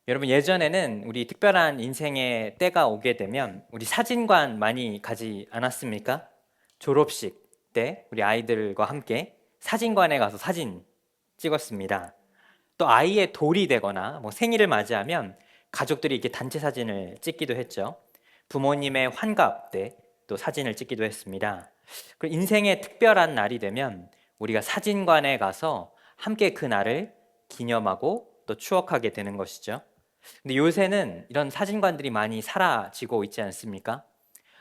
여러분, 예전에는 우리 특별한 인생의 때가 오게 되면 우리 사진관 많이 가지 않았습니까? 졸업식 때 우리 아이들과 함께 사진관에 가서 사진 찍었습니다. 또 아이의 돌이 되거나 생일을 맞이하면 가족들이 이렇게 단체 사진을 찍기도 했죠. 부모님의 환갑 때 또 사진을 찍기도 했습니다. 그리고 인생의 특별한 날이 되면 우리가 사진관에 가서 함께 그 날을 기념하고 또 추억하게 되는 것이죠. 근데 요새는 이런 사진관들이 많이 사라지고 있지 않습니까?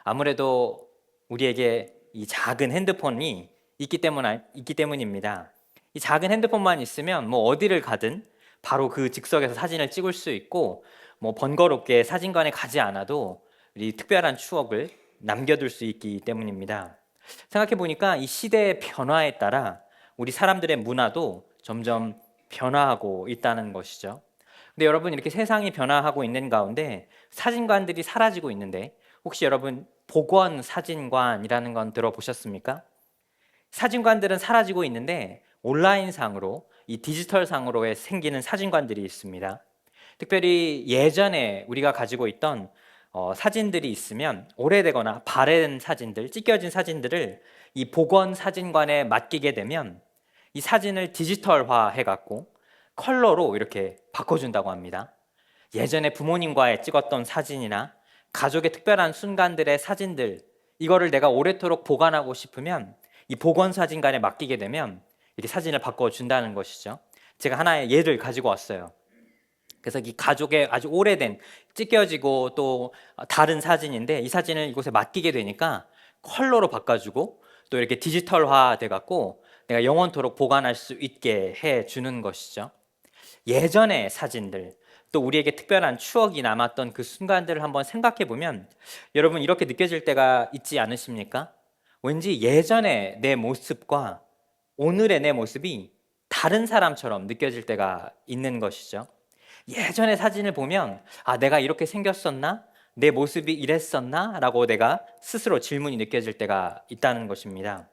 아무래도 우리에게 이 작은 핸드폰이 있기 때문입니다. 이 작은 핸드폰만 있으면 어디를 가든 바로 그 즉석에서 사진을 찍을 수 있고 번거롭게 사진관에 가지 않아도 이 특별한 추억을 남겨둘 수 있기 때문입니다. 생각해 보니까 이 시대의 변화에 따라 우리 사람들의 문화도 점점 변화하고 있다는 것이죠. 근데 여러분, 이렇게 세상이 변화하고 있는 가운데 사진관들이 사라지고 있는데 혹시 여러분 복원 사진관이라는 건 들어보셨습니까? 사진관들은 사라지고 있는데 온라인상으로 이 디지털상으로 생기는 사진관들이 있습니다. 특별히 예전에 우리가 가지고 있던 사진들이 있으면 오래되거나 바랜 사진들, 찢겨진 사진들을 이 복원 사진관에 맡기게 되면 이 사진을 디지털화 해갖고 컬러로 이렇게 바꿔준다고 합니다. 예전에 부모님과의 찍었던 사진이나 가족의 특별한 순간들의 사진들, 이거를 내가 오래도록 보관하고 싶으면 이 복원사진관에 맡기게 되면 이렇게 사진을 바꿔준다는 것이죠. 제가 하나의 예를 가지고 왔어요. 그래서 이 가족의 아주 오래된 찢겨지고 또 다른 사진인데 이 사진을 이곳에 맡기게 되니까 컬러로 바꿔주고 또 이렇게 디지털화 돼갖고 내가 영원토록 보관할 수 있게 해주는 것이죠. 예전의 사진들, 또 우리에게 특별한 추억이 남았던 그 순간들을 한번 생각해 보면 여러분, 이렇게 느껴질 때가 있지 않으십니까? 왠지 예전의 내 모습과 오늘의 내 모습이 다른 사람처럼 느껴질 때가 있는 것이죠. 예전의 사진을 보면 내가 이렇게 생겼었나? 내 모습이 이랬었나? 라고 내가 스스로 질문이 느껴질 때가 있다는 것입니다.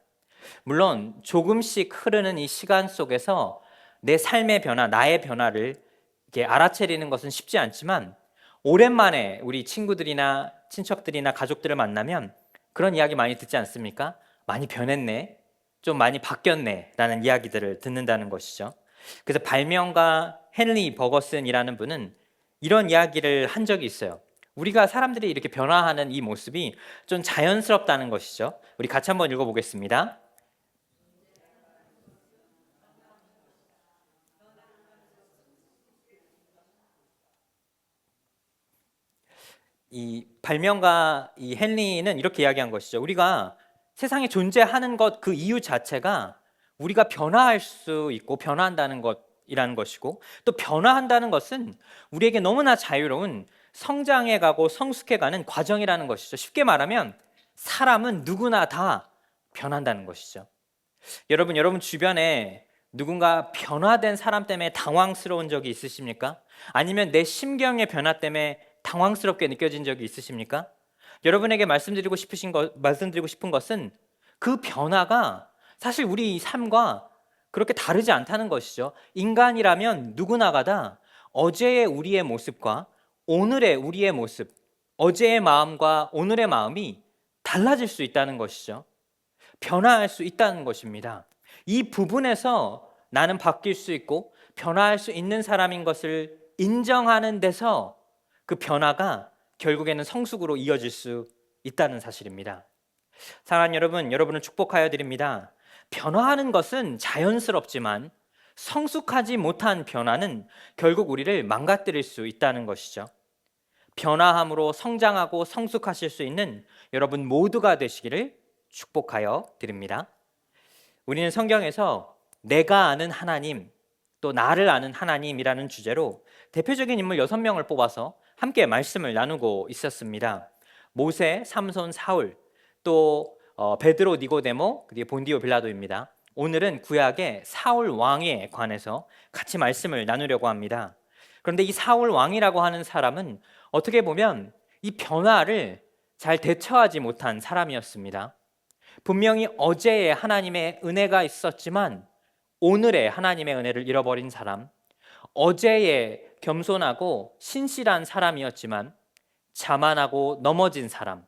물론 조금씩 흐르는 이 시간 속에서 내 삶의 변화, 나의 변화를 이렇게 알아채리는 것은 쉽지 않지만 오랜만에 우리 친구들이나 친척들이나 가족들을 만나면 그런 이야기 많이 듣지 않습니까? 많이 변했네, 좀 많이 바뀌었네 라는 이야기들을 듣는다는 것이죠. 그래서 발명가 헨리 버거슨이라는 분은 이런 이야기를 한 적이 있어요. 우리가 사람들이 이렇게 변화하는 이 모습이 좀 자연스럽다는 것이죠. 우리 같이 한번 읽어보겠습니다. 이 발명가 이 헨리는 이렇게 이야기한 것이죠. 우리가 세상에 존재하는 것 그 이유 자체가 우리가 변화할 수 있고 변화한다는 것이라는 것이고, 또 변화한다는 것은 우리에게 너무나 자유로운 성장해 가고 성숙해 가는 과정이라는 것이죠. 쉽게 말하면 사람은 누구나 다 변한다는 것이죠. 여러분 주변에 누군가 변화된 사람 때문에 당황스러운 적이 있으십니까? 아니면 내 심경의 변화 때문에 당황스럽게 느껴진 적이 있으십니까? 여러분에게 말씀드리고 싶은 것은 그 변화가 사실 우리 삶과 그렇게 다르지 않다는 것이죠. 인간이라면 누구나가 다 어제의 우리의 모습과 오늘의 우리의 모습, 어제의 마음과 오늘의 마음이 달라질 수 있다는 것이죠. 변화할 수 있다는 것입니다. 이 부분에서 나는 바뀔 수 있고 변화할 수 있는 사람인 것을 인정하는 데서 그 변화가 결국에는 성숙으로 이어질 수 있다는 사실입니다. 사랑하는 여러분, 여러분을 축복하여 드립니다. 변화하는 것은 자연스럽지만 성숙하지 못한 변화는 결국 우리를 망가뜨릴 수 있다는 것이죠. 변화함으로 성장하고 성숙하실 수 있는 여러분 모두가 되시기를 축복하여 드립니다. 우리는 성경에서 내가 아는 하나님, 또 나를 아는 하나님이라는 주제로 대표적인 인물 6명을 뽑아서 함께 말씀을 나누고 있었습니다. 모세, 삼손, 사울, 또 베드로, 니고데모, 그리고 본디오, 빌라도입니다. 오늘은 구약의 사울 왕에 관해서 같이 말씀을 나누려고 합니다. 그런데 이 사울 왕이라고 하는 사람은 어떻게 보면 이 변화를 잘 대처하지 못한 사람이었습니다. 분명히 어제의 하나님의 은혜가 있었지만 오늘의 하나님의 은혜를 잃어버린 사람, 어제의 겸손하고 신실한 사람이었지만 자만하고 넘어진 사람,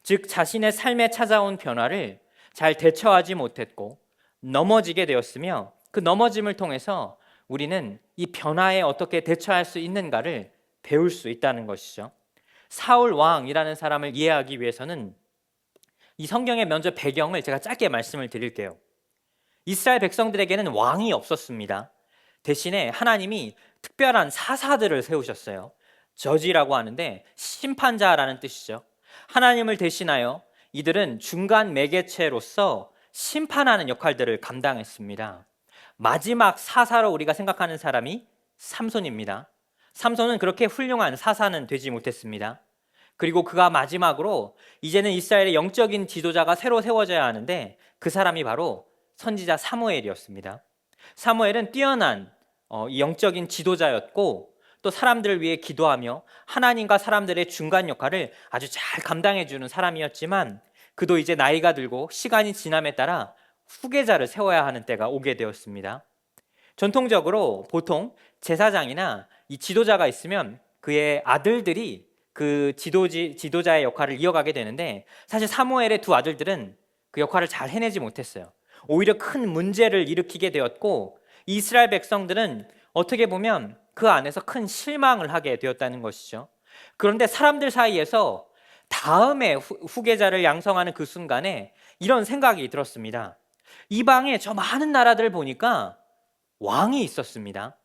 즉 자신의 삶에 찾아온 변화를 잘 대처하지 못했고 넘어지게 되었으며, 그 넘어짐을 통해서 우리는 이 변화에 어떻게 대처할 수 있는가를 배울 수 있다는 것이죠. 사울 왕이라는 사람을 이해하기 위해서는 이 성경의 먼저 배경을 제가 짧게 말씀을 드릴게요. 이스라엘 백성들에게는 왕이 없었습니다. 대신에 하나님이 특별한 사사들을 세우셨어요. 저지라고 하는데 심판자라는 뜻이죠. 하나님을 대신하여 이들은 중간 매개체로서 심판하는 역할들을 감당했습니다. 마지막 사사로 우리가 생각하는 사람이 삼손입니다. 삼손은 그렇게 훌륭한 사사는 되지 못했습니다. 그리고 그가 마지막으로 이제는 이스라엘의 영적인 지도자가 새로 세워져야 하는데 그 사람이 바로 선지자 사무엘이었습니다. 사무엘은 뛰어난 영적인 지도자였고 또 사람들을 위해 기도하며 하나님과 사람들의 중간 역할을 아주 잘 감당해주는 사람이었지만, 그도 이제 나이가 들고 시간이 지남에 따라 후계자를 세워야 하는 때가 오게 되었습니다. 전통적으로 보통 제사장이나 이 지도자가 있으면 그의 아들들이 그 지도자의 역할을 이어가게 되는데, 사실 사무엘의 두 아들들은 그 역할을 잘 해내지 못했어요. 오히려 큰 문제를 일으키게 되었고, 이스라엘 백성들은 어떻게 보면 그 안에서 큰 실망을 하게 되었다는 것이죠. 그런데 사람들 사이에서 다음에 후계자를 양성하는 그 순간에 이런 생각이 들었습니다. 이방에 저 많은 나라들을 보니까 왕이 있었습니다.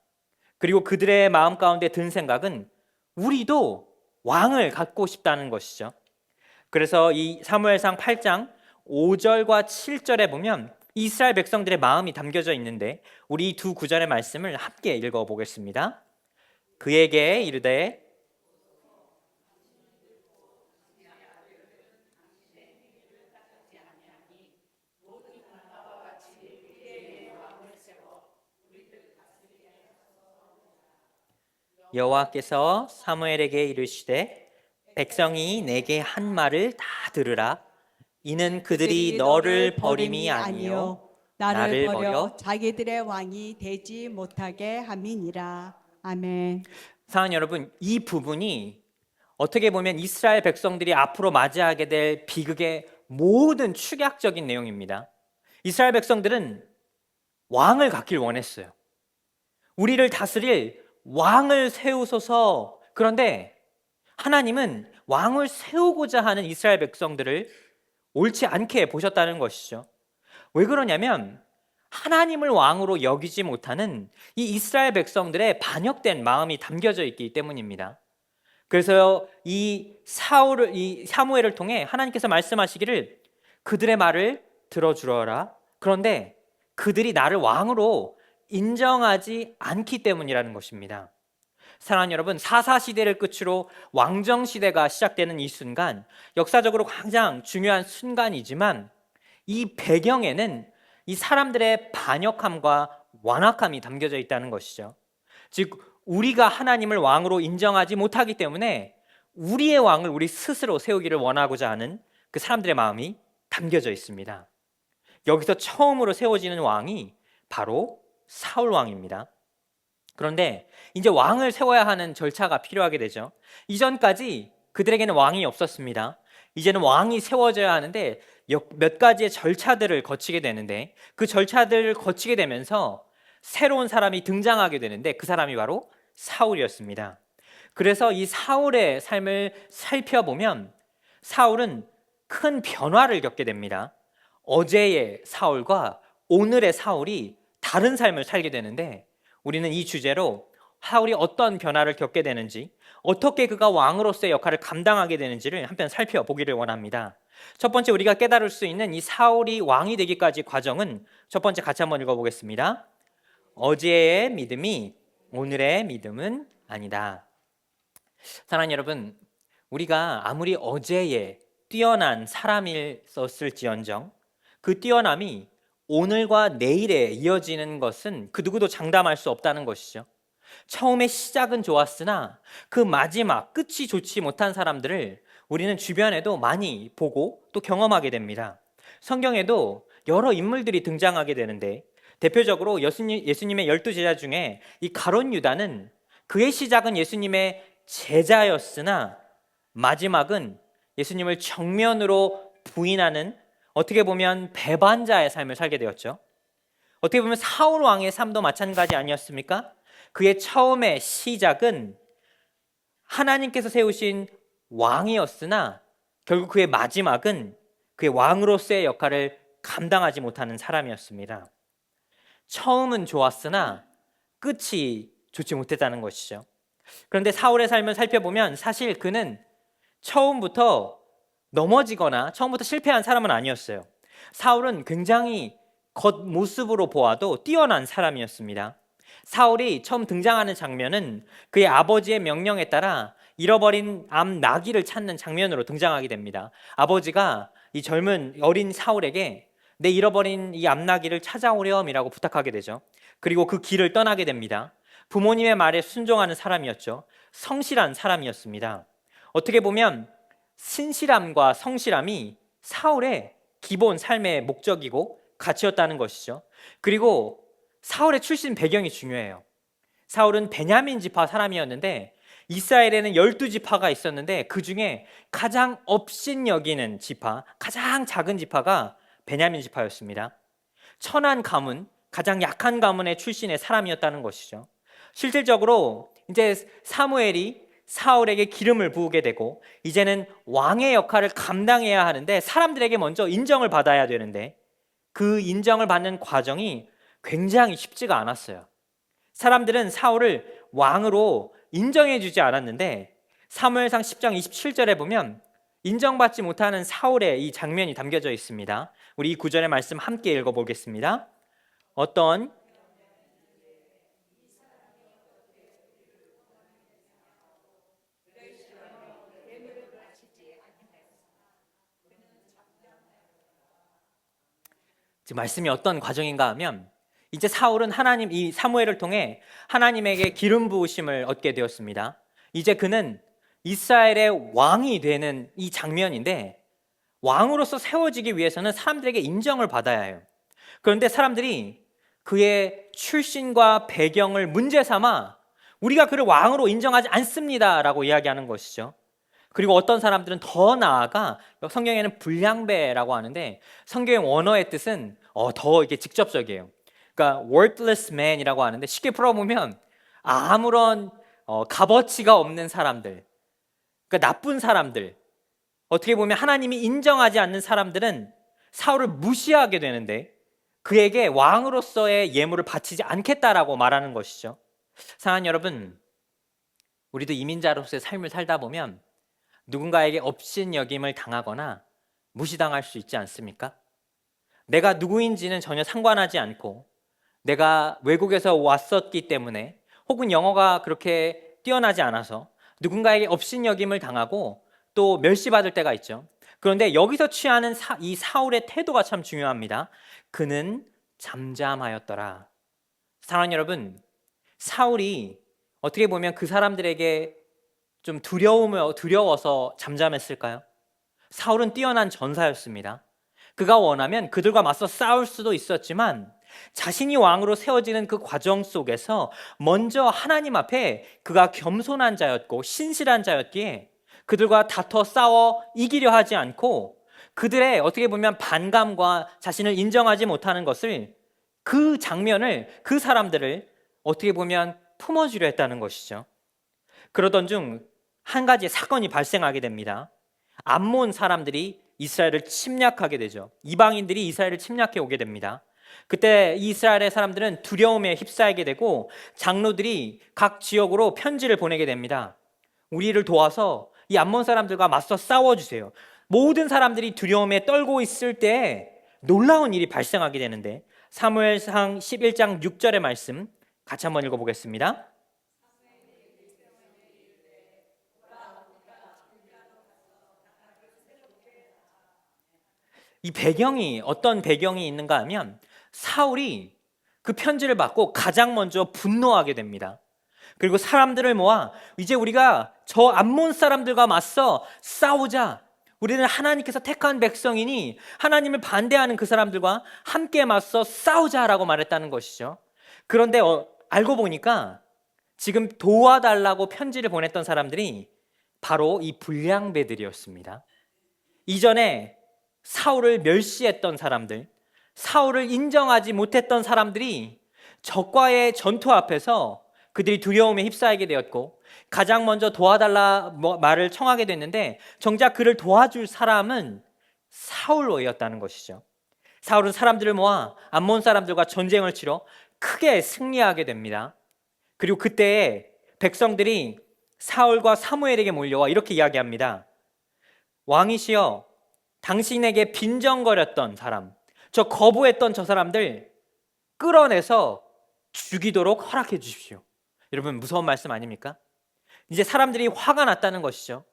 그리고 그들의 마음 가운데 든 생각은 우리도 왕을 갖고 싶다는 것이죠. 그래서 이 사무엘상 8장 5절과 7절에 보면 이스라엘 백성들의 마음이 담겨져 있는데, 우리 이 두 구절의 말씀을 함께 읽어보겠습니다. 그에게 이르되 여호와께서 사무엘에게 이르시되 백성이 내게 한 말을 다 들으라. 이는 그들이 너를 버림이 아니요 나를 버려 자기들의 왕이 되지 못하게 함이니라. 아멘. 사랑하는 여러분, 이 부분이 어떻게 보면 이스라엘 백성들이 앞으로 맞이하게 될 비극의 모든 축약적인 내용입니다. 이스라엘 백성들은 왕을 갖길 원했어요. 우리를 다스릴 왕을 세우소서. 그런데 하나님은 왕을 세우고자 하는 이스라엘 백성들을 옳지 않게 보셨다는 것이죠. 왜 그러냐면 하나님을 왕으로 여기지 못하는 이 이스라엘 백성들의 반역된 마음이 담겨져 있기 때문입니다. 그래서 이 사무엘을 통해 하나님께서 말씀하시기를 그들의 말을 들어주어라. 그런데 그들이 나를 왕으로 인정하지 않기 때문이라는 것입니다. 사랑하는 여러분, 사사시대를 끝으로 왕정시대가 시작되는 이 순간, 역사적으로 가장 중요한 순간이지만 이 배경에는 이 사람들의 반역함과 완악함이 담겨져 있다는 것이죠. 즉 우리가 하나님을 왕으로 인정하지 못하기 때문에 우리의 왕을 우리 스스로 세우기를 원하고자 하는 그 사람들의 마음이 담겨져 있습니다. 여기서 처음으로 세워지는 왕이 바로 사울 왕입니다. 그런데 이제 왕을 세워야 하는 절차가 필요하게 되죠. 이전까지 그들에게는 왕이 없었습니다. 이제는 왕이 세워져야 하는데 몇 가지의 절차들을 거치게 되는데, 그 절차들을 거치게 되면서 새로운 사람이 등장하게 되는데 그 사람이 바로 사울이었습니다. 그래서 이 사울의 삶을 살펴보면 사울은 큰 변화를 겪게 됩니다. 어제의 사울과 오늘의 사울이 다른 삶을 살게 되는데, 우리는 이 주제로 사울이 어떤 변화를 겪게 되는지, 어떻게 그가 왕으로서의 역할을 감당하게 되는지를 한편 살펴보기를 원합니다. 첫 번째 우리가 깨달을 수 있는 이 사울이 왕이 되기까지 과정은, 첫 번째 같이 한번 읽어보겠습니다. 어제의 믿음이 오늘의 믿음은 아니다. 사랑하는 여러분, 우리가 아무리 어제의 뛰어난 사람이었을지언정 그 뛰어남이 오늘과 내일에 이어지는 것은 그 누구도 장담할 수 없다는 것이죠. 처음에 시작은 좋았으나 그 마지막 끝이 좋지 못한 사람들을 우리는 주변에도 많이 보고 또 경험하게 됩니다. 성경에도 여러 인물들이 등장하게 되는데 대표적으로 예수님의 12제자 중에 이 가룟 유다는 그의 시작은 예수님의 제자였으나 마지막은 예수님을 정면으로 부인하는, 어떻게 보면 배반자의 삶을 살게 되었죠. 어떻게 보면 사울 왕의 삶도 마찬가지 아니었습니까? 그의 처음의 시작은 하나님께서 세우신 왕이었으나 결국 그의 마지막은 그의 왕으로서의 역할을 감당하지 못하는 사람이었습니다. 처음은 좋았으나 끝이 좋지 못했다는 것이죠. 그런데 사울의 삶을 살펴보면 사실 그는 처음부터 넘어지거나 처음부터 실패한 사람은 아니었어요. 사울은 굉장히 겉모습으로 보아도 뛰어난 사람이었습니다. 사울이 처음 등장하는 장면은 그의 아버지의 명령에 따라 잃어버린 암 나귀를 찾는 장면으로 등장하게 됩니다. 아버지가 이 젊은 어린 사울에게 내 잃어버린 이 암나귀를 찾아오렴이라고 부탁하게 되죠. 그리고 그 길을 떠나게 됩니다. 부모님의 말에 순종하는 사람이었죠. 성실한 사람이었습니다. 어떻게 보면 신실함과 성실함이 사울의 기본 삶의 목적이고 가치였다는 것이죠. 그리고 사울의 출신 배경이 중요해요. 사울은 베냐민 지파 사람이었는데 이스라엘에는 12지파가 있었는데 그 중에 가장 업신여기는 지파, 가장 작은 지파가 베냐민 지파였습니다. 천한 가문, 가장 약한 가문의 출신의 사람이었다는 것이죠. 실질적으로 이제 사무엘이 사울에게 기름을 부으게 되고 이제는 왕의 역할을 감당해야 하는데 사람들에게 먼저 인정을 받아야 되는데 그 인정을 받는 과정이 굉장히 쉽지가 않았어요. 사람들은 사울을 왕으로 인정해 주지 않았는데 사무엘상 10장 27절에 보면 인정받지 못하는 사울의 이 장면이 담겨져 있습니다. 우리 이 구절의 말씀 함께 읽어보겠습니다. 어떤 지금 말씀이 어떤 과정인가 하면 이제 사울은 하나님, 이 사무엘을 통해 하나님에게 기름 부으심을 얻게 되었습니다. 이제 그는 이스라엘의 왕이 되는 이 장면인데 왕으로서 세워지기 위해서는 사람들에게 인정을 받아야 해요. 그런데 사람들이 그의 출신과 배경을 문제 삼아 우리가 그를 왕으로 인정하지 않습니다라고 이야기하는 것이죠. 그리고 어떤 사람들은 더 나아가 성경에는 불량배라고 하는데 성경의 원어의 뜻은 더 이게 직접적이에요. 그러니까 worthless man이라고 하는데 쉽게 풀어보면 아무런 값어치가 없는 사람들, 그러니까 나쁜 사람들, 어떻게 보면 하나님이 인정하지 않는 사람들은 사울을 무시하게 되는데 그에게 왕으로서의 예물을 바치지 않겠다라고 말하는 것이죠. 사랑하는 여러분, 우리도 이민자로서의 삶을 살다 보면 누군가에게 업신여김을 당하거나 무시당할 수 있지 않습니까? 내가 누구인지는 전혀 상관하지 않고 내가 외국에서 왔었기 때문에 혹은 영어가 그렇게 뛰어나지 않아서 누군가에게 업신여김을 당하고 또 멸시받을 때가 있죠. 그런데 여기서 취하는 이 사울의 태도가 참 중요합니다. 그는 잠잠하였더라. 사랑하는 여러분, 사울이 어떻게 보면 그 사람들에게 좀 두려워서 잠잠했을까요? 사울은 뛰어난 전사였습니다. 그가 원하면 그들과 맞서 싸울 수도 있었지만 자신이 왕으로 세워지는 그 과정 속에서 먼저 하나님 앞에 그가 겸손한 자였고 신실한 자였기에 그들과 다퉈 싸워 이기려 하지 않고 그들의 어떻게 보면 반감과 자신을 인정하지 못하는 것을, 그 장면을, 그 사람들을 어떻게 보면 품어주려 했다는 것이죠. 그러던 중 한 가지 사건이 발생하게 됩니다. 암몬 사람들이 이스라엘을 침략하게 되죠. 이방인들이 이스라엘을 침략해 오게 됩니다. 그때 이스라엘의 사람들은 두려움에 휩싸이게 되고 장로들이 각 지역으로 편지를 보내게 됩니다. 우리를 도와서 이 암몬 사람들과 맞서 싸워주세요. 모든 사람들이 두려움에 떨고 있을 때 놀라운 일이 발생하게 되는데 사무엘상 11장 6절의 말씀 같이 한번 읽어보겠습니다. 이 배경이 어떤 배경이 있는가 하면 사울이 그 편지를 받고 가장 먼저 분노하게 됩니다. 그리고 사람들을 모아 이제 우리가 저 암몬 사람들과 맞서 싸우자. 우리는 하나님께서 택한 백성이니 하나님을 반대하는 그 사람들과 함께 맞서 싸우자라고 말했다는 것이죠. 그런데 알고 보니까 지금 도와달라고 편지를 보냈던 사람들이 바로 이 불량배들이었습니다. 이전에 사울을 멸시했던 사람들, 사울을 인정하지 못했던 사람들이 적과의 전투 앞에서 그들이 두려움에 휩싸이게 되었고, 가장 먼저 도와달라 말을 청하게 됐는데 정작 그를 도와줄 사람은 사울로였다는 것이죠. 사울은 사람들을 모아 암몬 사람들과 전쟁을 치러 크게 승리하게 됩니다. 그리고 그때 백성들이 사울과 사무엘에게 몰려와 이렇게 이야기합니다. 왕이시여, 당신에게 빈정거렸던 사람, 저 거부했던 저 사람들 끌어내서 죽이도록 허락해 주십시오. 여러분, 무서운 말씀 아닙니까? 이제 사람들이 화가 났다는 것이죠.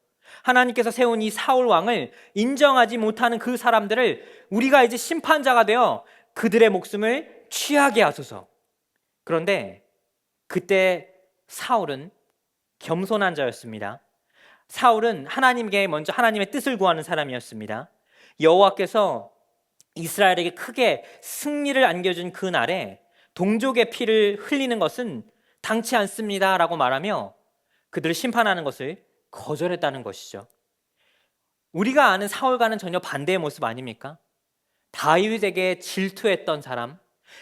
하나님께서 세운 이 사울 왕을 인정하지 못하는 그 사람들을 우리가 이제 심판자가 되어 그들의 목숨을 취하게 하소서. 그런데 그때 사울은 겸손한 자였습니다. 사울은 하나님께 먼저 하나님의 뜻을 구하는 사람이었습니다. 여호와께서 이스라엘에게 크게 승리를 안겨준 그 날에 동족의 피를 흘리는 것은 당치 않습니다 라고 말하며 그들을 심판하는 것을 거절했다는 것이죠. 우리가 아는 사울과는 전혀 반대의 모습 아닙니까? 다윗에게 질투했던 사람,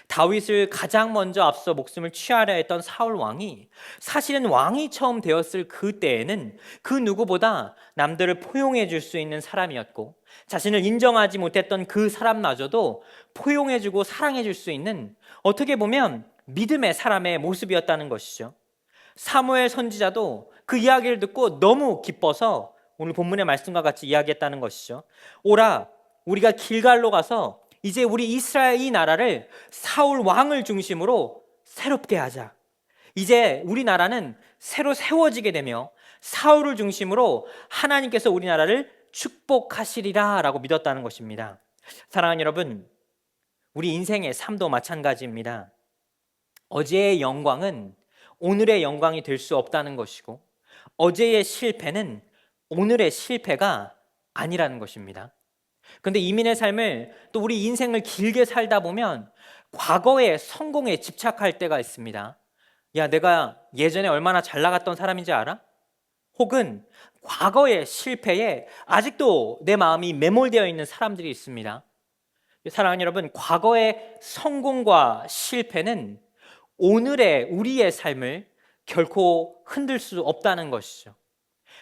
다윗을 가장 먼저 앞서 목숨을 취하려 했던 사울 왕이 사실은 왕이 처음 되었을 그때에는 그 누구보다 남들을 포용해 줄 수 있는 사람이었고, 자신을 인정하지 못했던 그 사람마저도 포용해 주고 사랑해 줄 수 있는, 어떻게 보면 믿음의 사람의 모습이었다는 것이죠. 사무엘 선지자도 그 이야기를 듣고 너무 기뻐서 오늘 본문의 말씀과 같이 이야기했다는 것이죠. 오라, 우리가 길갈로 가서 이제 우리 이스라엘 이 나라를 사울 왕을 중심으로 새롭게 하자. 이제 우리나라는 새로 세워지게 되며 사울을 중심으로 하나님께서 우리나라를 축복하시리라 라고 믿었다는 것입니다. 사랑하는 여러분, 우리 인생의 삶도 마찬가지입니다. 어제의 영광은 오늘의 영광이 될 수 없다는 것이고, 어제의 실패는 오늘의 실패가 아니라는 것입니다. 그런데 이민의 삶을, 또 우리 인생을 길게 살다 보면 과거의 성공에 집착할 때가 있습니다. 야, 내가 예전에 얼마나 잘 나갔던 사람인지 알아? 혹은 과거의 실패에 아직도 내 마음이 매몰되어 있는 사람들이 있습니다. 사랑하는 여러분, 과거의 성공과 실패는 오늘의 우리의 삶을 결코 흔들 수 없다는 것이죠.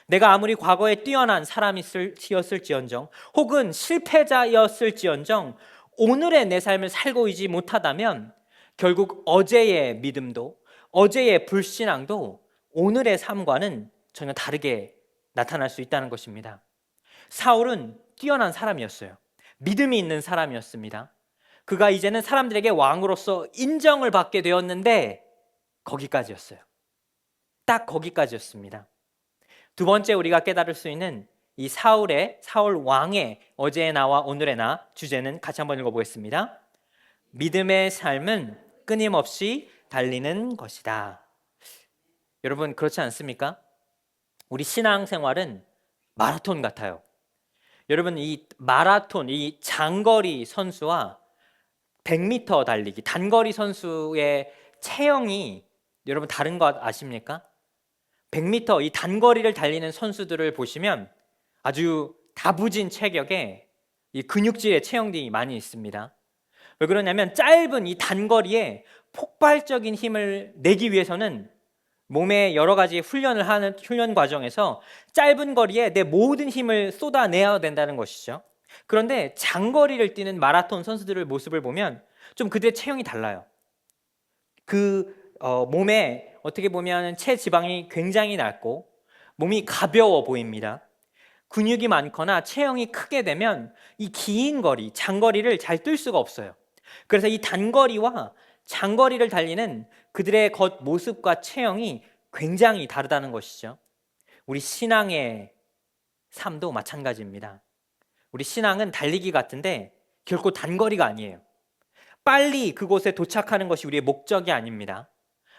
내가 아무리 과거에 뛰어난 사람이었을지언정, 혹은 실패자였을지언정, 오늘의 내 삶을 살고 있지 못하다면 결국 어제의 믿음도, 어제의 불신앙도 오늘의 삶과는 전혀 다르게 나타날 수 있다는 것입니다. 사울은 뛰어난 사람이었어요. 믿음이 있는 사람이었습니다. 그가 이제는 사람들에게 왕으로서 인정을 받게 되었는데 거기까지였어요. 딱 거기까지였습니다. 두 번째 우리가 깨달을 수 있는 이 사울 왕의 어제의 나와 오늘의 나 주제는 같이 한번 읽어보겠습니다. 믿음의 삶은 끊임없이 달리는 것이다. 여러분, 그렇지 않습니까? 우리 신앙생활은 마라톤 같아요. 여러분, 이 마라톤, 이 장거리 선수와 100m 달리기, 단거리 선수의 체형이 여러분 다른 거 아십니까? 100m 이 단거리를 달리는 선수들을 보시면 아주 다부진 체격에 이 근육질의 체형들이 많이 있습니다. 왜 그러냐면 짧은 이 단거리에 폭발적인 힘을 내기 위해서는 몸에 여러 가지 훈련을 하는 훈련 과정에서 짧은 거리에 내 모든 힘을 쏟아내야 된다는 것이죠. 그런데 장거리를 뛰는 마라톤 선수들의 모습을 보면 좀 그들의 체형이 달라요. 몸에 어떻게 보면 체지방이 굉장히 낮고 몸이 가벼워 보입니다. 근육이 많거나 체형이 크게 되면 이 긴 거리, 장거리를 잘 뛸 수가 없어요. 그래서 이 단거리와 장거리를 달리는 그들의 겉모습과 체형이 굉장히 다르다는 것이죠. 우리 신앙의 삶도 마찬가지입니다. 우리 신앙은 달리기 같은데 결코 단거리가 아니에요. 빨리 그곳에 도착하는 것이 우리의 목적이 아닙니다.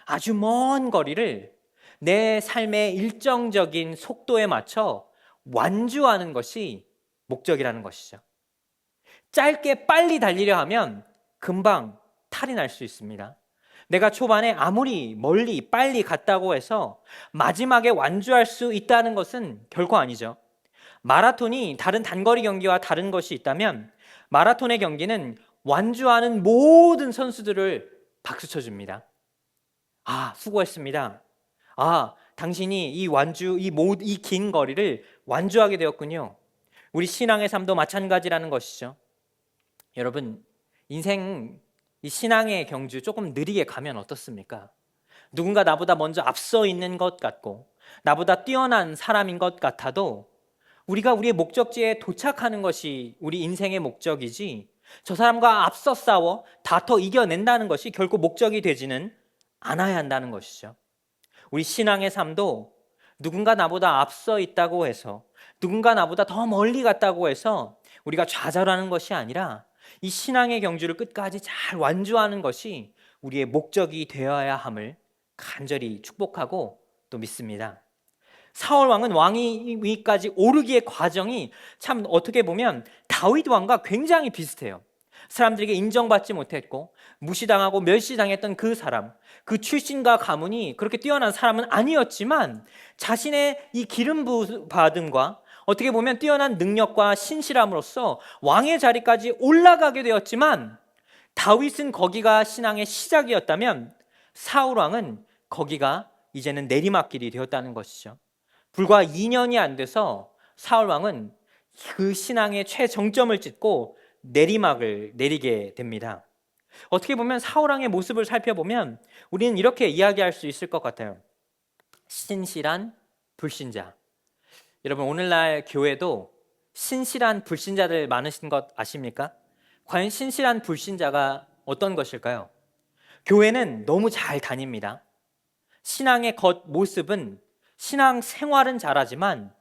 아주 먼 거리를 내 삶의 일정적인 속도에 맞춰 완주하는 것이 목적이라는 것이죠. 짧게 빨리 달리려 하면 금방 탈이 날 수 있습니다. 내가 초반에 아무리 멀리 빨리 갔다고 해서 마지막에 완주할 수 있다는 것은 결코 아니죠. 마라톤이 다른 단거리 경기와 다른 것이 있다면 마라톤의 경기는 완주하는 모든 선수들을 박수 쳐줍니다. 아, 수고했습니다. 아, 당신이 이 긴 거리를 완주하게 되었군요. 우리 신앙의 삶도 마찬가지라는 것이죠. 여러분, 인생 이 신앙의 경주 조금 느리게 가면 어떻습니까? 누군가 나보다 먼저 앞서 있는 것 같고 나보다 뛰어난 사람인 것 같아도 우리가 우리의 목적지에 도착하는 것이 우리 인생의 목적이지 저 사람과 앞서 싸워 다퉈 이겨낸다는 것이 결코 목적이 되지는 않아야 한다는 것이죠. 우리 신앙의 삶도 누군가 나보다 앞서 있다고 해서 누군가 나보다 더 멀리 갔다고 해서 우리가 좌절하는 것이 아니라 이 신앙의 경주를 끝까지 잘 완주하는 것이 우리의 목적이 되어야 함을 간절히 축복하고 또 믿습니다. 사울 왕은 왕위까지 오르기의 과정이 참 어떻게 보면 다윗 왕과 굉장히 비슷해요. 사람들에게 인정받지 못했고 무시당하고 멸시당했던 그 사람, 그 출신과 가문이 그렇게 뛰어난 사람은 아니었지만 자신의 이 기름 받음과 어떻게 보면 뛰어난 능력과 신실함으로써 왕의 자리까지 올라가게 되었지만 다윗은 거기가 신앙의 시작이었다면 사울 왕은 거기가 이제는 내리막길이 되었다는 것이죠. 불과 2년이 안 돼서 사울 왕은 그 신앙의 최정점을 찍고 내리막을 내리게 됩니다. 어떻게 보면 사울 왕의 모습을 살펴보면 우리는 이렇게 이야기할 수 있을 것 같아요. 신실한 불신자. 여러분, 오늘날 교회도 신실한 불신자들 많으신 것 아십니까? 과연 신실한 불신자가 어떤 것일까요? 교회는 너무 잘 다닙니다. 신앙의 겉모습은 신앙 생활은 잘하지만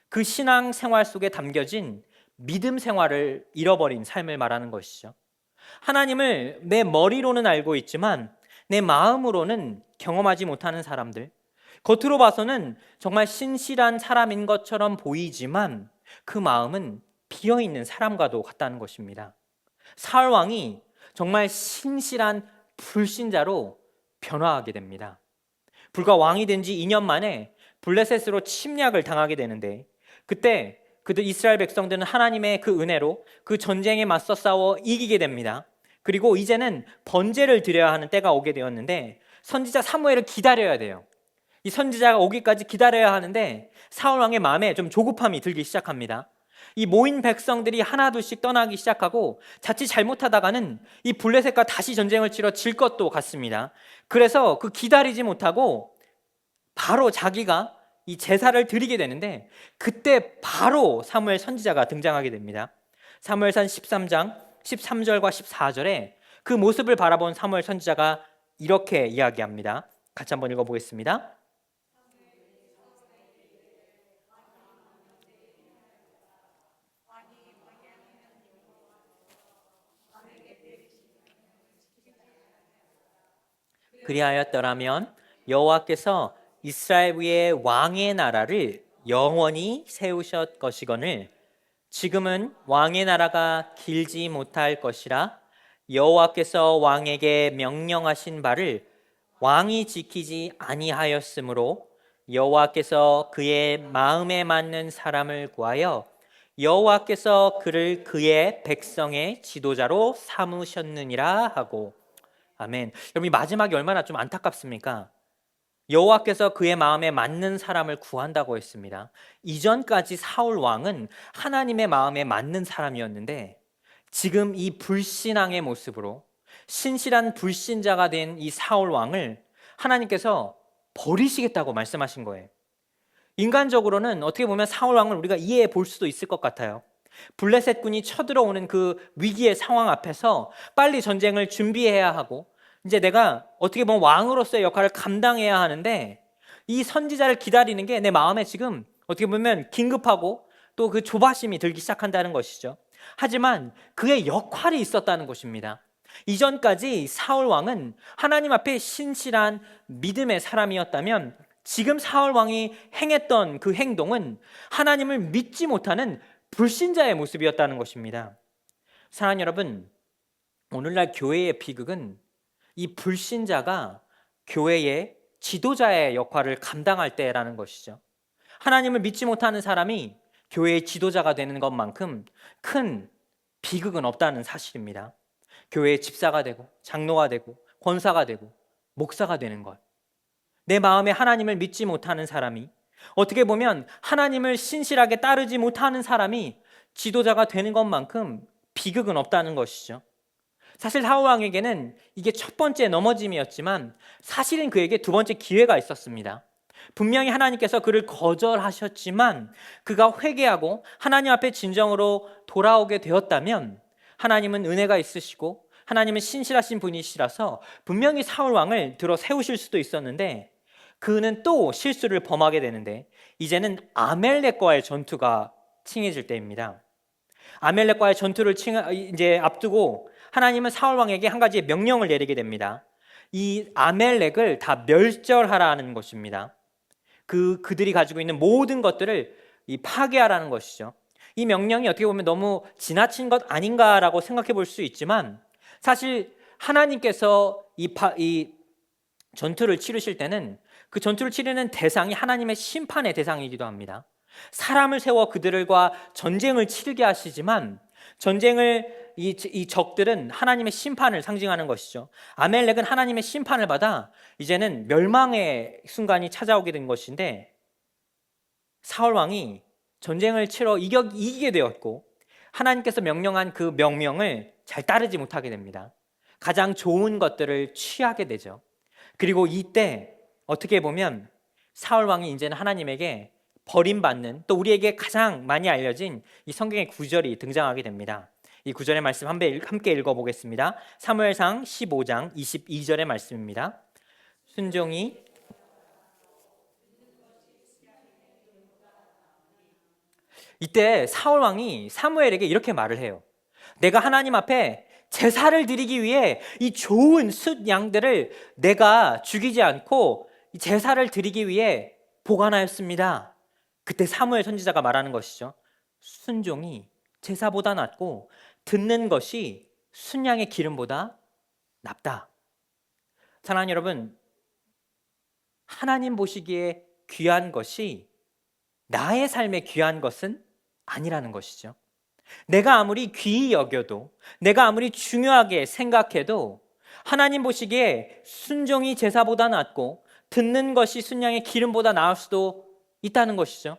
그 신앙 생활 속에 담겨진 믿음 생활을 잃어버린 삶을 말하는 것이죠. 하나님을 내 머리로는 알고 있지만 내 마음으로는 경험하지 못하는 사람들, 겉으로 봐서는 정말 신실한 사람인 것처럼 보이지만 그 마음은 비어있는 사람과도 같다는 것입니다. 사울 왕이 정말 신실한 불신자로 변화하게 됩니다. 불과 왕이 된 지 2년 만에 블레셋으로 침략을 당하게 되는데 그때 그들 이스라엘 백성들은 하나님의 그 은혜로 그 전쟁에 맞서 싸워 이기게 됩니다. 그리고 이제는 번제를 드려야 하는 때가 오게 되었는데 선지자 사무엘을 기다려야 돼요. 이 선지자가 오기까지 기다려야 하는데 사울 왕의 마음에 좀 조급함이 들기 시작합니다. 이 모인 백성들이 하나둘씩 떠나기 시작하고 자칫 잘못하다가는 이 블레셋과 다시 전쟁을 치러 질 것도 같습니다. 그래서 그 기다리지 못하고 바로 자기가 이 제사를 드리게 되는데 그때 바로 사무엘 선지자가 등장하게 됩니다. 사무엘상 13장 13절과 14절에 그 모습을 바라본 사무엘 선지자가 이렇게 이야기합니다. 같이 한번 읽어보겠습니다. 그리하였더라면 여호와께서 이스라엘 위에 왕의 나라를 영원히 세우셨 것이거늘 지금은 왕의 나라가 길지 못할 것이라 여호와께서 왕에게 명령하신 바를 왕이 지키지 아니하였으므로 여호와께서 그의 마음에 맞는 사람을 구하여 여호와께서 그를 그의 백성의 지도자로 삼으셨느니라 하고. 아멘. 여러분, 이 마지막이 얼마나 좀 안타깝습니까? 여호와께서 그의 마음에 맞는 사람을 구한다고 했습니다. 이전까지 사울 왕은 하나님의 마음에 맞는 사람이었는데 지금 이 불신앙의 모습으로 신실한 불신자가 된 이 사울 왕을 하나님께서 버리시겠다고 말씀하신 거예요. 인간적으로는 어떻게 보면 사울 왕을 우리가 이해해 볼 수도 있을 것 같아요. 블레셋 군이 쳐들어오는 그 위기의 상황 앞에서 빨리 전쟁을 준비해야 하고 이제 내가 어떻게 보면 왕으로서의 역할을 감당해야 하는데 이 선지자를 기다리는 게 내 마음에 지금 어떻게 보면 긴급하고 또 그 조바심이 들기 시작한다는 것이죠. 하지만 그의 역할이 있었다는 것입니다. 이전까지 사울 왕은 하나님 앞에 신실한 믿음의 사람이었다면 지금 사울 왕이 행했던 그 행동은 하나님을 믿지 못하는 불신자의 모습이었다는 것입니다. 사랑하는 여러분, 오늘날 교회의 비극은 이 불신자가 교회의 지도자의 역할을 감당할 때라는 것이죠. 하나님을 믿지 못하는 사람이 교회의 지도자가 되는 것만큼 큰 비극은 없다는 사실입니다. 교회의 집사가 되고 장로가 되고 권사가 되고 목사가 되는 것, 내 마음에 하나님을 믿지 못하는 사람이, 어떻게 보면 하나님을 신실하게 따르지 못하는 사람이 지도자가 되는 것만큼 비극은 없다는 것이죠. 사실 사울왕에게는 이게 첫 번째 넘어짐이었지만 사실은 그에게 두 번째 기회가 있었습니다. 분명히 하나님께서 그를 거절하셨지만 그가 회개하고 하나님 앞에 진정으로 돌아오게 되었다면 하나님은 은혜가 있으시고 하나님은 신실하신 분이시라서 분명히 사울왕을 들어 세우실 수도 있었는데, 그는 또 실수를 범하게 되는데 이제는 아멜렉과의 전투가 칭해질 때입니다. 아멜렉과의 전투를 이제 앞두고 하나님은 사울왕에게 한 가지의 명령을 내리게 됩니다. 이 아멜렉을 다 멸절하라는 것입니다. 그들이 가지고 있는 모든 것들을 파괴하라는 것이죠. 이 명령이 어떻게 보면 너무 지나친 것 아닌가라고 생각해 볼 수 있지만, 사실 하나님께서 이 전투를 치르실 때는 그 전투를 치르는 대상이 하나님의 심판의 대상이기도 합니다. 사람을 세워 그들과 전쟁을 치르게 하시지만 이 적들은 하나님의 심판을 상징하는 것이죠. 아멜렉은 하나님의 심판을 받아 이제는 멸망의 순간이 찾아오게 된 것인데, 사울 왕이 전쟁을 치러 이기게 되었고 하나님께서 명령한 그 명령을 잘 따르지 못하게 됩니다. 가장 좋은 것들을 취하게 되죠. 그리고 이때 어떻게 보면 사울 왕이 이제는 하나님에게 버림받는, 또 우리에게 가장 많이 알려진 이 성경의 구절이 등장하게 됩니다. 이 구절의 말씀 함께 읽어보겠습니다. 사무엘상 15장 22절의 말씀입니다. 순종이 이때 사울 왕이 사무엘에게 이렇게 말을 해요. 내가 하나님 앞에 제사를 드리기 위해 이 좋은 숫 양들을 내가 죽이지 않고 제사를 드리기 위해 보관하였습니다. 그때 사무엘 선지자가 말하는 것이죠. 순종이 제사보다 낫고 듣는 것이 순양의 기름보다 낫다. 사랑하는 여러분, 하나님 보시기에 귀한 것이 나의 삶에 귀한 것은 아니라는 것이죠. 내가 아무리 귀히 여겨도, 내가 아무리 중요하게 생각해도 하나님 보시기에 순종이 제사보다 낫고 듣는 것이 순양의 기름보다 나을 수도 있다는 것이죠.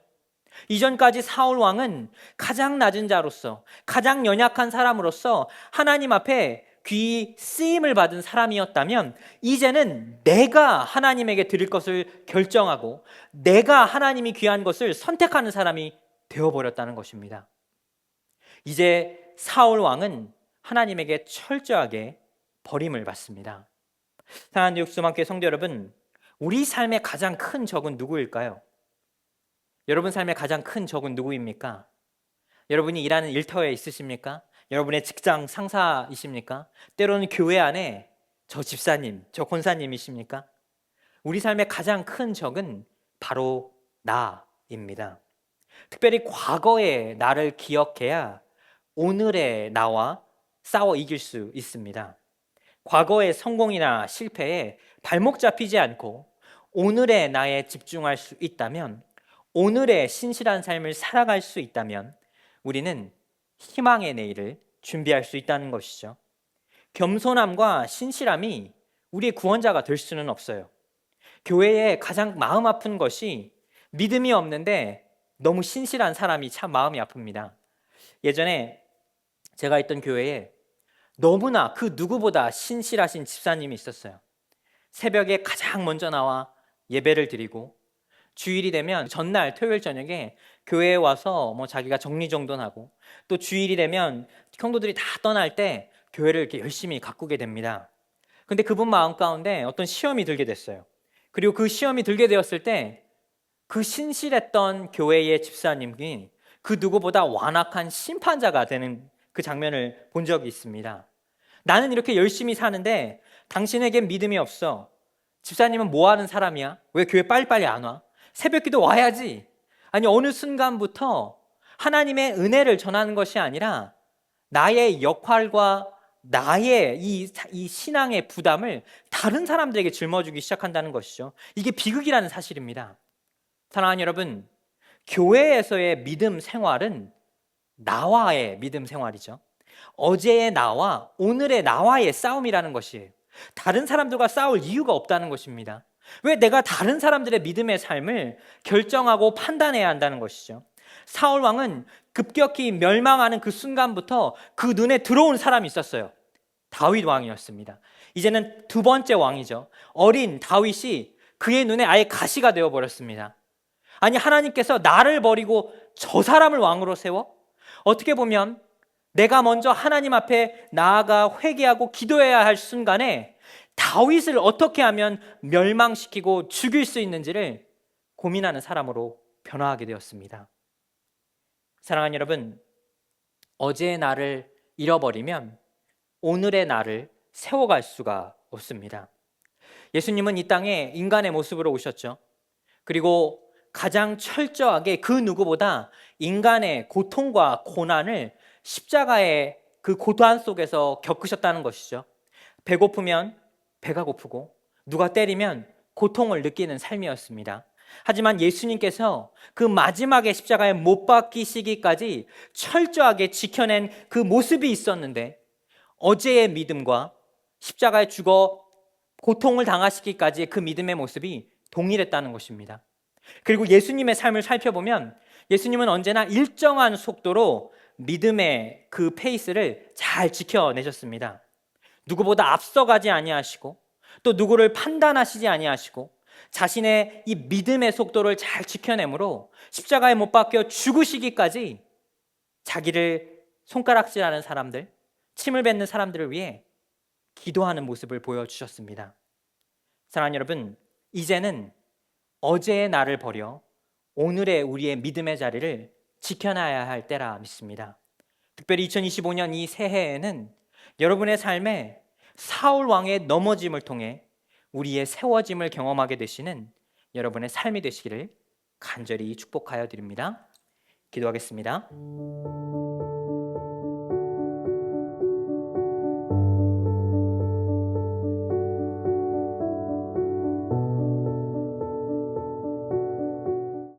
이전까지 사울 왕은 가장 낮은 자로서, 가장 연약한 사람으로서 하나님 앞에 귀히 쓰임을 받은 사람이었다면, 이제는 내가 하나님에게 드릴 것을 결정하고 내가 하나님이 귀한 것을 선택하는 사람이 되어버렸다는 것입니다. 이제 사울 왕은 하나님에게 철저하게 버림을 받습니다. 사랑하는 육수만교회 성도 여러분, 우리 삶의 가장 큰 적은 누구일까요? 여러분 삶의 가장 큰 적은 누구입니까? 여러분이 일하는 일터에 있으십니까? 여러분의 직장 상사이십니까? 때로는 교회 안에 저 집사님, 저 권사님이십니까? 우리 삶의 가장 큰 적은 바로 나입니다. 특별히 과거의 나를 기억해야 오늘의 나와 싸워 이길 수 있습니다. 과거의 성공이나 실패에 발목 잡히지 않고 오늘의 나에 집중할 수 있다면, 오늘의 신실한 삶을 살아갈 수 있다면 우리는 희망의 내일을 준비할 수 있다는 것이죠. 겸손함과 신실함이 우리의 구원자가 될 수는 없어요. 교회에 가장 마음 아픈 것이 믿음이 없는데 너무 신실한 사람이 참 마음이 아픕니다. 예전에 제가 있던 교회에 너무나 그 누구보다 신실하신 집사님이 있었어요. 새벽에 가장 먼저 나와 예배를 드리고, 주일이 되면 전날 토요일 저녁에 교회에 와서 자기가 정리정돈하고, 또 주일이 되면 성도들이 다 떠날 때 교회를 이렇게 열심히 가꾸게 됩니다. 근데 그분 마음 가운데 어떤 시험이 들게 됐어요. 그리고 그 시험이 들게 되었을 때 그 신실했던 교회의 집사님이 그 누구보다 완악한 심판자가 되는 그 장면을 본 적이 있습니다. 나는 이렇게 열심히 사는데 당신에겐 믿음이 없어. 집사님은 뭐 하는 사람이야? 왜 교회 빨리빨리 안 와? 새벽기도 와야지. 아니, 어느 순간부터 하나님의 은혜를 전하는 것이 아니라 나의 역할과 나의 이 신앙의 부담을 다른 사람들에게 짊어주기 시작한다는 것이죠. 이게 비극이라는 사실입니다. 사랑하는 여러분, 교회에서의 믿음 생활은 나와의 믿음 생활이죠. 어제의 나와 오늘의 나와의 싸움이라는 것이에요. 다른 사람들과 싸울 이유가 없다는 것입니다. 왜 내가 다른 사람들의 믿음의 삶을 결정하고 판단해야 한다는 것이죠. 사울 왕은 급격히 멸망하는 그 순간부터 그 눈에 들어온 사람이 있었어요. 다윗 왕이었습니다. 이제는 두 번째 왕이죠. 어린 다윗이 그의 눈에 아예 가시가 되어버렸습니다. 아니, 하나님께서 나를 버리고 저 사람을 왕으로 세워? 어떻게 보면 내가 먼저 하나님 앞에 나아가 회개하고 기도해야 할 순간에 다윗을 어떻게 하면 멸망시키고 죽일 수 있는지를 고민하는 사람으로 변화하게 되었습니다. 사랑하는 여러분, 어제의 나를 잃어버리면 오늘의 나를 세워갈 수가 없습니다. 예수님은 이 땅에 인간의 모습으로 오셨죠. 그리고 가장 철저하게 그 누구보다 인간의 고통과 고난을 십자가의 그 고단 속에서 겪으셨다는 것이죠. 배고프면 배가 고프고 누가 때리면 고통을 느끼는 삶이었습니다. 하지만 예수님께서 그 마지막에 십자가에 못 박히시기까지 철저하게 지켜낸 그 모습이 있었는데 어제의 믿음과 십자가에 죽어 고통을 당하시기까지의 그 믿음의 모습이 동일했다는 것입니다. 그리고 예수님의 삶을 살펴보면 예수님은 언제나 일정한 속도로 믿음의 그 페이스를 잘 지켜내셨습니다. 누구보다 앞서가지 아니하시고 또 누구를 판단하시지 아니하시고 자신의 이 믿음의 속도를 잘 지켜내므로 십자가에 못 박혀 죽으시기까지 자기를 손가락질하는 사람들, 침을 뱉는 사람들을 위해 기도하는 모습을 보여주셨습니다. 사랑하는 여러분, 이제는 어제의 나를 버려 오늘의 우리의 믿음의 자리를 지켜놔야 할 때라 믿습니다. 특별히 2025년 이 새해에는 여러분의 삶에 사울 왕의 넘어짐을 통해 우리의 세워짐을 경험하게 되시는 여러분의 삶이 되시기를 간절히 축복하여 드립니다. 기도하겠습니다.